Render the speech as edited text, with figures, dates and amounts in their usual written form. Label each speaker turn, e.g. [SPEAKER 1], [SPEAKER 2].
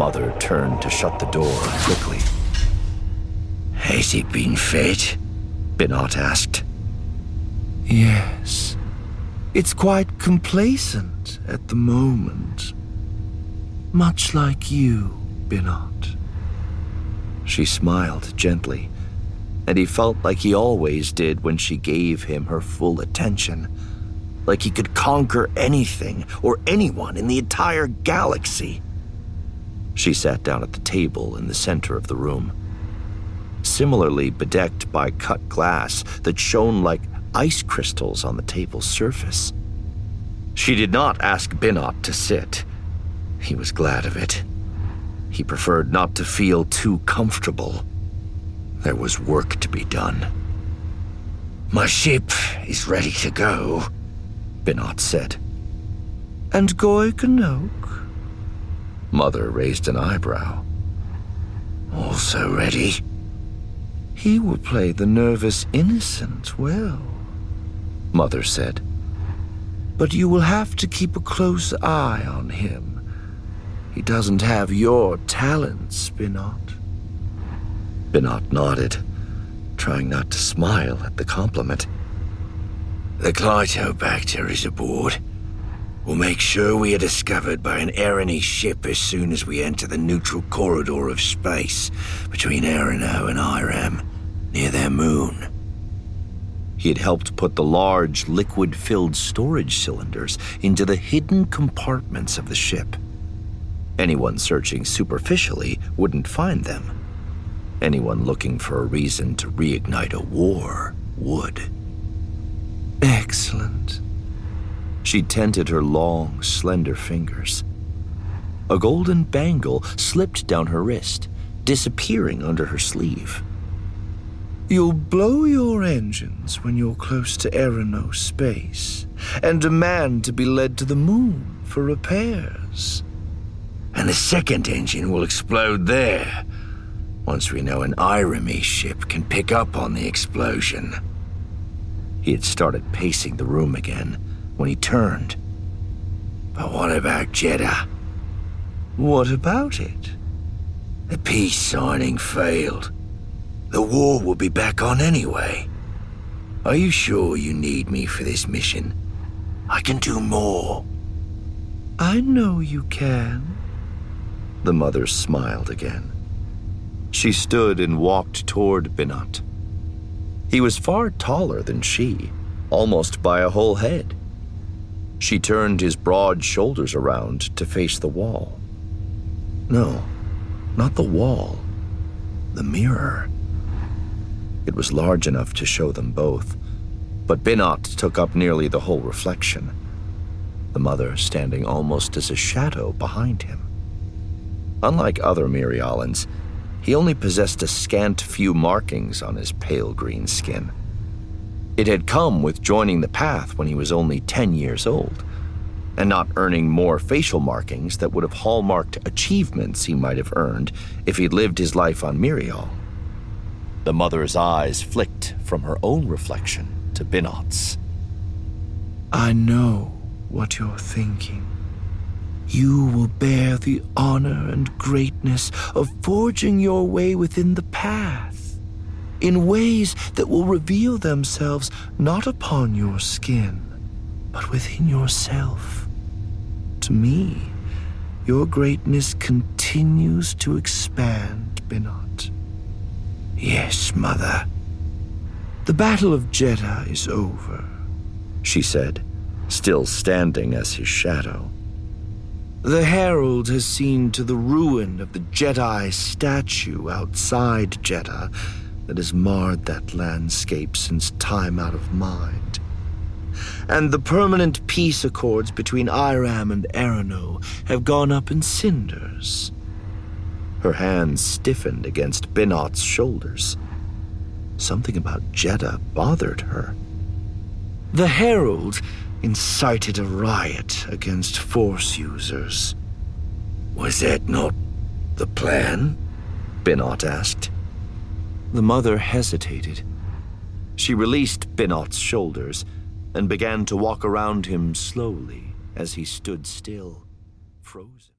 [SPEAKER 1] Mother turned to shut the door quickly.
[SPEAKER 2] Has it been fed?
[SPEAKER 1] Binot asked.
[SPEAKER 3] Yes. It's quite complacent at the moment. Much like you, Binot.
[SPEAKER 1] She smiled gently, and he felt like he always did when she gave him her full attention. Like he could conquer anything or anyone in the entire galaxy. She sat down at the table in the center of the room, similarly bedecked by cut glass that shone like ice crystals on the table's surface. She did not ask Binot to sit. He was glad of it. He preferred not to feel too comfortable. There was work to be done.
[SPEAKER 2] My ship is ready to go,
[SPEAKER 1] Binot said.
[SPEAKER 3] And Goikanok?
[SPEAKER 1] Mother raised an eyebrow.
[SPEAKER 2] Also ready?
[SPEAKER 3] He will play the nervous innocent well,
[SPEAKER 1] Mother said.
[SPEAKER 3] But you will have to keep a close eye on him. He doesn't have your talents, Binot.
[SPEAKER 1] Binot nodded, trying not to smile at the compliment.
[SPEAKER 2] The Clytobacter is aboard. We'll make sure we are discovered by an Erini ship as soon as we enter the neutral corridor of space between Erino and Iram, near their moon.
[SPEAKER 1] He had helped put the large, liquid-filled storage cylinders into the hidden compartments of the ship. Anyone searching superficially wouldn't find them. Anyone looking for a reason to reignite a war would.
[SPEAKER 3] Excellent.
[SPEAKER 1] She tented her long, slender fingers. A golden bangle slipped down her wrist, disappearing under her sleeve.
[SPEAKER 3] You'll blow your engines when you're close to Erino space, and demand to be led to the moon for repairs.
[SPEAKER 2] And the second engine will explode there, once we know an Irami ship can pick up on the explosion.
[SPEAKER 1] He had started pacing the room again when he turned.
[SPEAKER 2] But what about Jedha?
[SPEAKER 3] What about it?
[SPEAKER 2] The peace signing failed. The war will be back on anyway. Are you sure you need me for this mission? I can do more.
[SPEAKER 3] I know you can.
[SPEAKER 1] The mother smiled again. She stood and walked toward Binot. He was far taller than she, almost by a whole head. She turned his broad shoulders around to face the wall. No, not the wall. The mirror. It was large enough to show them both, but Binot took up nearly the whole reflection, the mother standing almost as a shadow behind him. Unlike other Mirialans, he only possessed a scant few markings on his pale green skin. It had come with joining the path when he was only 10 years old, and not earning more facial markings that would have hallmarked achievements he might have earned if he'd lived his life on Mirial. The mother's eyes flicked from her own reflection to Binot's.
[SPEAKER 3] I know what you're thinking. You will bear the honor and greatness of forging your way within the path, in ways that will reveal themselves not upon your skin, but within yourself. To me, your greatness continues to expand, Binot.
[SPEAKER 2] Yes, Mother.
[SPEAKER 3] The Battle of Jedha is over,
[SPEAKER 1] she said, still standing as his shadow.
[SPEAKER 3] The Herald has seen to the ruin of the Jedi statue outside Jedha that has marred that landscape since time out of mind. And the permanent peace accords between Iram and Erino have gone up in cinders.
[SPEAKER 1] Her hands stiffened against Binot's shoulders. Something about Jedha bothered her.
[SPEAKER 3] The Herald incited a riot against Force users.
[SPEAKER 2] Was that not the plan?
[SPEAKER 1] Binot asked. The mother hesitated. She released Binot's shoulders and began to walk around him slowly as he stood still, frozen.